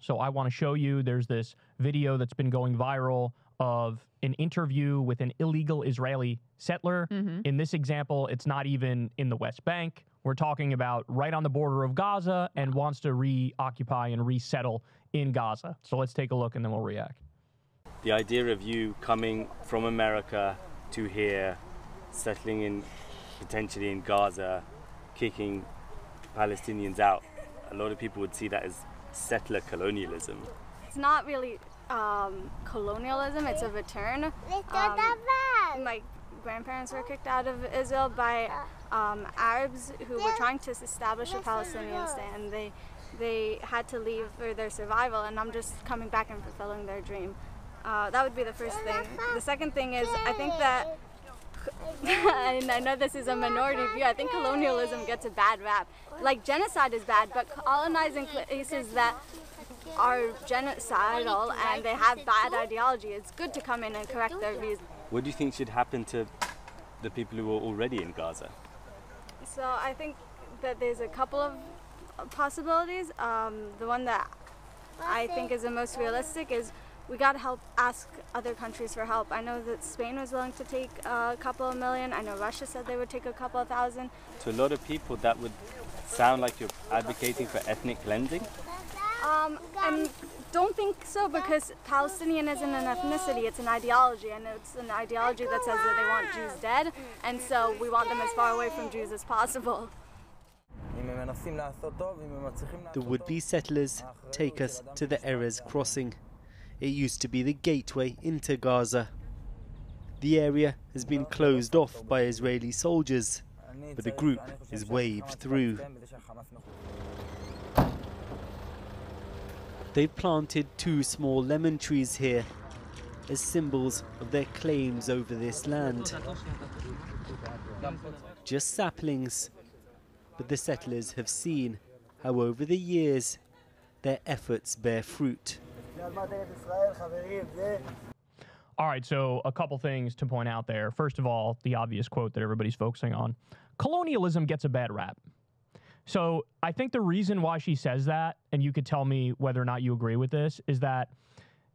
So I want to show you, there's this video that's been going viral of an interview with an illegal Israeli settler. In this example, it's not even in the West Bank. We're talking about right on the border of Gaza and wants to reoccupy and resettle in Gaza. So let's take a look and then we'll react. The idea of you coming from America to here, settling in potentially in Gaza, kicking Palestinians out, a lot of people would see that as settler colonialism. It's not really colonialism, it's a return. My grandparents were kicked out of Israel by Arabs who were trying to establish a Palestinian state, and they had to leave for their survival, and I'm just coming back and fulfilling their dream. That would be the first thing. The second thing is, I think that, and I know this is a minority view, I think colonialism gets a bad rap. Like, genocide is bad, but colonizing places that are genocidal and they have bad ideology, it's good to come in and correct their views. What do you think should happen to the people who are already in Gaza? So I think that there's a couple of possibilities. The one that I think is the most realistic is we got to ask other countries for help. I know that Spain was willing to take a couple of million. I know Russia said they would take a couple of thousand. To a lot of people, that would sound like you're advocating for ethnic cleansing. I don't think so, because Palestinian isn't an ethnicity, it's an ideology, and it's an ideology that says that they want Jews dead, and so we want them as far away from Jews as possible. The would-be settlers take us to the Erez crossing. It used to be the gateway into Gaza. The area has been closed off by Israeli soldiers, but the group is waved through. They've planted 2 small lemon trees here as symbols of their claims over this land. Just saplings, but the settlers have seen how over the years their efforts bear fruit. All right, so a couple things to point out there. First of all, the obvious quote that everybody's focusing on. Colonialism gets a bad rap. So I think the reason why she says that, and you could tell me whether or not you agree with this, is that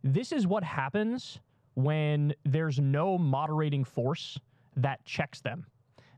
this is what happens when there's no moderating force that checks them.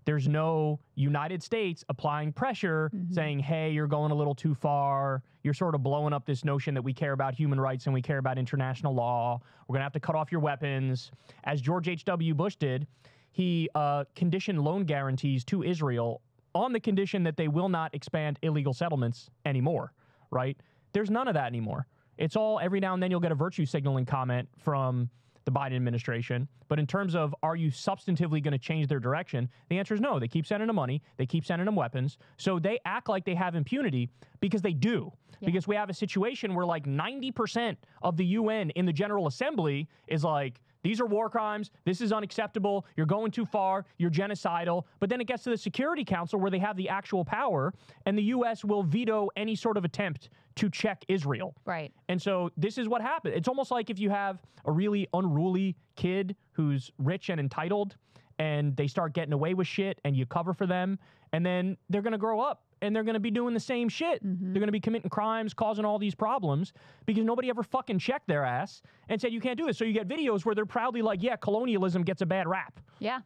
There's no United States applying pressure saying, hey, you're going a little too far. You're sort of blowing up this notion that we care about human rights and we care about international law. We're going to have to cut off your weapons. As George H.W. Bush did, he conditioned loan guarantees to Israel on the condition that they will not expand illegal settlements anymore, right? There's none of that anymore. It's all, every now and then you'll get a virtue signaling comment from the Biden administration. But in terms of, are you substantively going to change their direction? The answer is no. They keep sending them money. They keep sending them weapons. So they act like they have impunity because they do. Yeah. Because we have a situation where like 90% of the UN in the General Assembly is like, these are war crimes. This is unacceptable. You're going too far. You're genocidal. But then it gets to the Security Council where they have the actual power, and the U.S. will veto any sort of attempt to check Israel. Right. And so this is what happened. It's almost like if you have a really unruly kid who's rich and entitled, and they start getting away with shit, and you cover for them, and then they're going to grow up, and they're going to be doing the same shit. They're going to be committing crimes, causing all these problems, because nobody ever fucking checked their ass and said, you can't do this. So you get videos where they're proudly like, yeah, colonialism gets a bad rap. Yeah.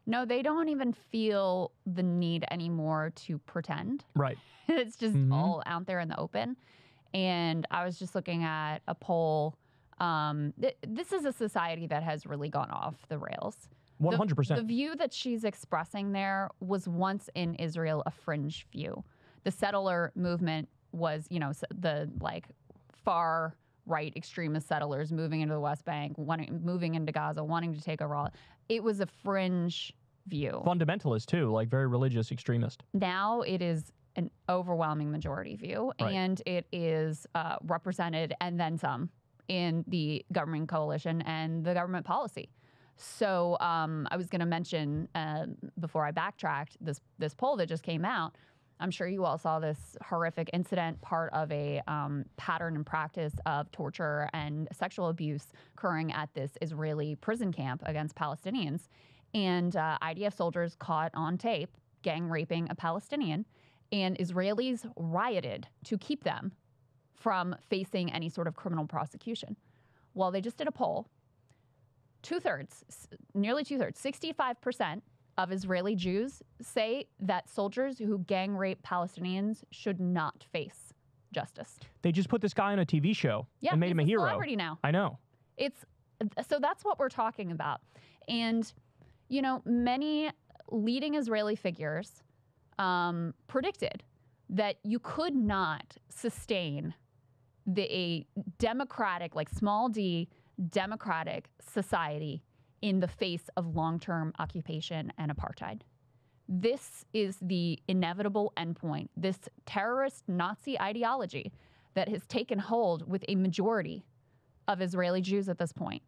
No, they don't even feel the need anymore to pretend. Right. It's just all out there in the open. And I was just looking at a poll. This is a society that has really gone off the rails. 100%. The view that she's expressing there was once in Israel a fringe view. The settler movement was, you know, the like far right extremist settlers moving into the West Bank, moving into Gaza, wanting to take over all. It was a fringe view. Fundamentalist too, like very religious extremist. Now it is an overwhelming majority view, right. And it is represented and then some in the government coalition and the government policy. So I was going to mention before I backtracked this poll that just came out. I'm sure you all saw this horrific incident, part of a pattern and practice of torture and sexual abuse occurring at this Israeli prison camp against Palestinians. And IDF soldiers caught on tape gang raping a Palestinian, and Israelis rioted to keep them from facing any sort of criminal prosecution. Well, they just did a poll. Nearly two-thirds, 65% of Israeli Jews say that soldiers who gang rape Palestinians should not face justice. They just put this guy on a TV show and made him a hero. Celebrity now. I know. So that's what we're talking about. And, you know, many leading Israeli figures predicted that you could not sustain a democratic, like small d, democratic society in the face of long-term occupation and apartheid. This is the inevitable endpoint. This terrorist Nazi ideology that has taken hold with a majority of Israeli Jews at this point.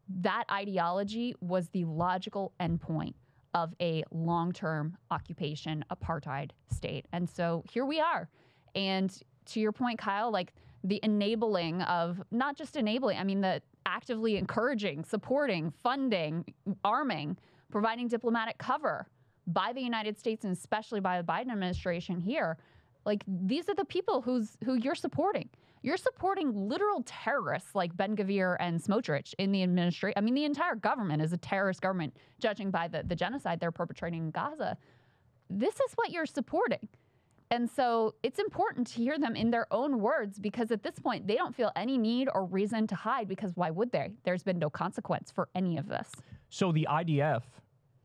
That ideology was the logical endpoint of a long-term occupation apartheid state. And so here we are. And to your point, Kyle, like the enabling of, not just enabling, I mean, the actively encouraging, supporting, funding, arming, providing diplomatic cover by the United States and especially by the Biden administration here. Like, these are the people who you're supporting. You're supporting literal terrorists like Ben-Gvir and Smotrich in the administration. I mean, the entire government is a terrorist government, judging by the genocide they're perpetrating in Gaza. This is what you're supporting. And so it's important to hear them in their own words, because at this point, they don't feel any need or reason to hide, because why would they? There's been no consequence for any of this. So the IDF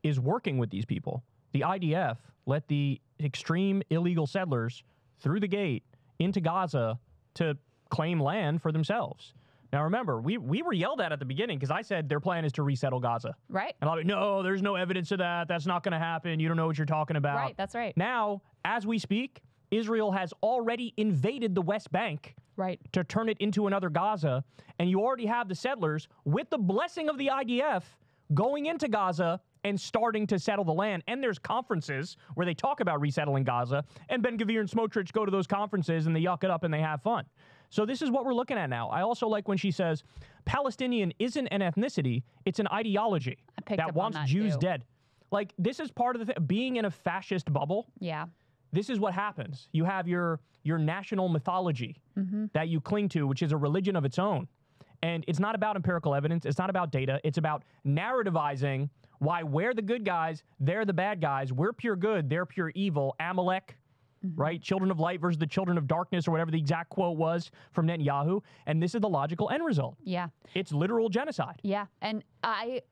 is working with these people. The IDF let the extreme illegal settlers through the gate into Gaza to claim land for themselves. Now, remember, we were yelled at the beginning because I said their plan is to resettle Gaza. Right. And I'm like, no, there's no evidence of that. That's not going to happen. You don't know what you're talking about. Right, that's right. Now, as we speak, Israel has already invaded the West Bank to turn it into another Gaza. And you already have the settlers, with the blessing of the IDF, going into Gaza and starting to settle the land. And there's conferences where they talk about resettling Gaza, and Ben-Gvir and Smotrich go to those conferences and they yuck it up and they have fun. So this is what we're looking at now. I also like when she says Palestinian isn't an ethnicity, it's an ideology that wants Jews dead. Like, this is part of the thing. Being in a fascist bubble, this is what happens. You have your national mythology that you cling to, which is a religion of its own. And it's not about empirical evidence. It's not about data. It's about narrativizing why we're the good guys, they're the bad guys. We're pure good, they're pure evil. Amalek, right? Children of light versus the children of darkness, or whatever the exact quote was from Netanyahu. And this is the logical end result. Yeah. It's literal genocide. Yeah. And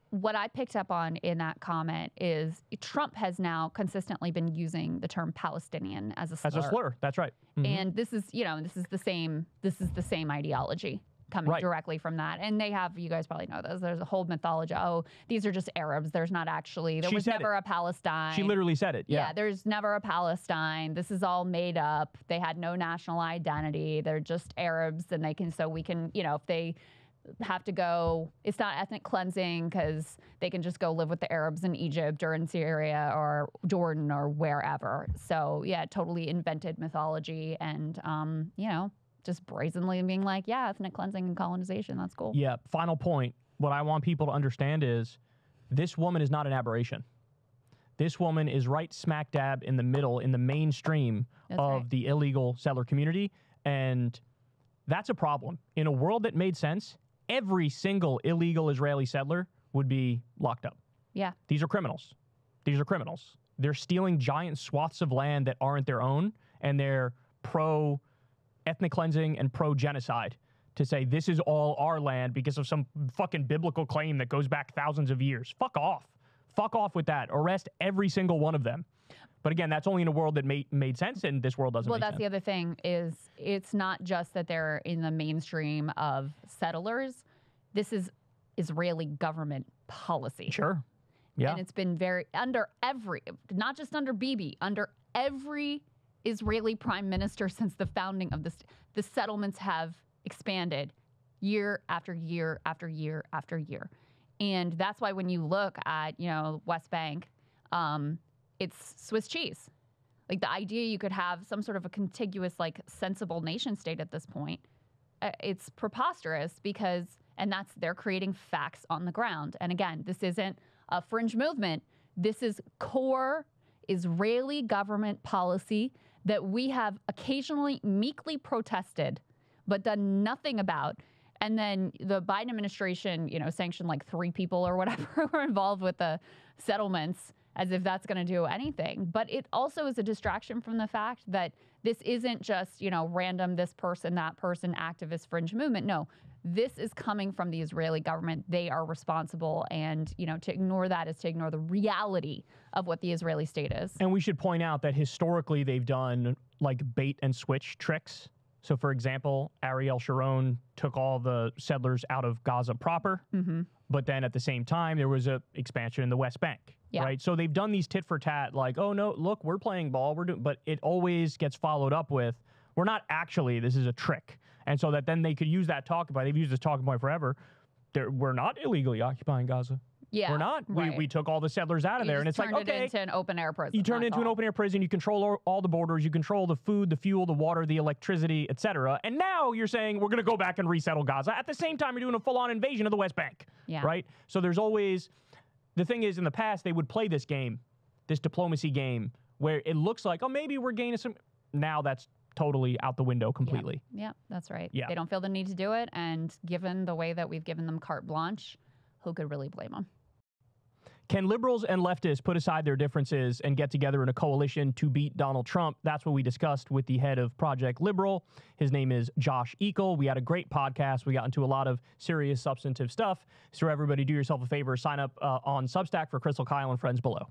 what I picked up on in that comment is Trump has now consistently been using the term Palestinian as a slur. As a slur. That's right. And this is, you know, this is the same ideology coming directly from that. And they have, you guys probably know this, there's a whole mythology. Oh, these are just Arabs. There's not actually, there was never a Palestine. She literally said it. Yeah. There's never a Palestine. This is all made up. They had no national identity. They're just Arabs, and we can, you know, if they have to go, it's not ethnic cleansing because they can just go live with the Arabs in Egypt or in Syria or Jordan or wherever. So yeah, totally invented mythology, and, you know, just brazenly being like, yeah, ethnic cleansing and colonization, that's cool. Yeah, final point. What I want people to understand is this woman is not an aberration. This woman is right smack dab in the middle, in the mainstream of the illegal settler community, and that's a problem. In a world that made sense, every single illegal Israeli settler would be locked up. Yeah. These are criminals. These are criminals. They're stealing giant swaths of land that aren't their own, and they're pro-ethnic cleansing and pro-genocide to say this is all our land because of some fucking biblical claim that goes back thousands of years. Fuck off. Fuck off with that. Arrest every single one of them. But again, that's only in a world that made sense, and this world doesn't make sense. Well, that's the other thing, is it's not just that they're in the mainstream of settlers. This is Israeli government policy. Sure. Yeah. And it's been under every, not just under Bibi, under every Israeli prime minister since the founding of this, the settlements have expanded year after year after year after year. And that's why when you look at, you know, West Bank, it's Swiss cheese. Like, the idea you could have some sort of a contiguous, like, sensible nation state at this point, it's preposterous because, and they're creating facts on the ground. And again, this isn't a fringe movement. This is core Israeli government policy that we have occasionally meekly protested but done nothing about. And then the Biden administration, sanctioned like 3 people or whatever who were involved with the settlements, as if that's going to do anything. But it also is a distraction from the fact that this isn't just, random this person, that person, activist fringe movement. No, this is coming from the Israeli government. They are responsible. And, to ignore that is to ignore the reality of what the Israeli state is. And we should point out that historically they've done like bait and switch tricks. So, for example, Ariel Sharon took all the settlers out of Gaza proper. But then at the same time, there was a expansion in the West Bank. Yeah. Right. So they've done these tit for tat, like, oh, no, look, we're playing ball. But it always gets followed up with, we're not actually, this is a trick. And so that then they could use that talking point. They've used this talking point forever. We're not illegally occupying Gaza. Yeah. We're not. Right. We took all the settlers out of there. And it's like, okay. It into an open air prison. You turn it into an open air prison. You control all the borders. You control the food, the fuel, the water, the electricity, etc. And now you're saying we're going to go back and resettle Gaza. At the same time, you're doing a full on invasion of the West Bank. Yeah. Right. So there's always. The thing is, in the past, they would play this game, this diplomacy game, where it looks like, oh, maybe we're gaining some. Now that's totally out the window completely. Yeah, that's right. Yeah. They don't feel the need to do it. And given the way that we've given them carte blanche, who could really blame them? Can liberals and leftists put aside their differences and get together in a coalition to beat Donald Trump? That's what we discussed with the head of Project Liberal. His name is Josh Ekel. We had a great podcast. We got into a lot of serious, substantive stuff. So everybody, do yourself a favor, sign up on Substack for Crystal, Kyle, and friends below.